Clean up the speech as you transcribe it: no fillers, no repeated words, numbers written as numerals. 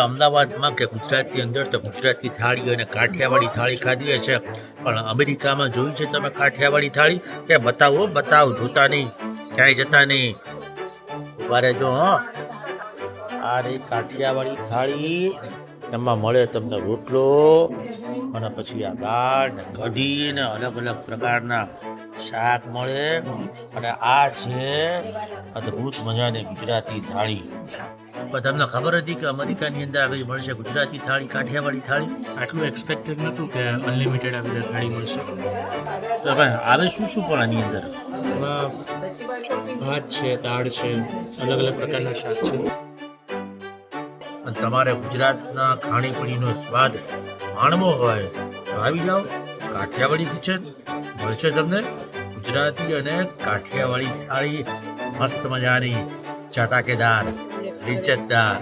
અમદાવાદમાં કે ગુજરાતની અંદર તો ગુજરાતી થાળી અને કાઠિયાવાડી થાળી ખાધી હશે, પણ અમેરિકામાં જોઈ છે તમે કાઠિયાવાડી થાળી? કે બતાવો, બતાવ, જોતા નહીં, ક્યાંય જતા નહીં, ઉભા રહેજો. આ રે કાઠિયાવાડી થાળી, એમાં મળે તમને રોટલો અને પછી આ દાળ ને કઢી ને અલગ અલગ પ્રકારના શાક મળે, અને આ છે અદ્ભુત મજાની ગુજરાતી થાળી. પણ તમને ખબર હતી કે અમેરિકાની અંદર આવી મળશે ગુજરાતી થાળી, કાઠિયાવાડી થાળી? આટલું એક્સપેક્ટેડ નહોતું કે અનલિમિટેડ આવી રીતે થાળી મળશે. તો ભાઈ આવે શું શું પણ આની અંદર? એમાં ભાત છે, દાળ છે, અલગ અલગ પ્રકારના શાક છે. અને તમારે ગુજરાતના ખાણીપીણીનો સ્વાદ માણવો હોય તો આવી જાઓ કાઠિયાવાડી કિચન. મળશે તમને ગુજરાતી અને કાઠિયાવાડી થાળી, મસ્ત મજાની, ચટાકેદાર, લિજ્જતદાર.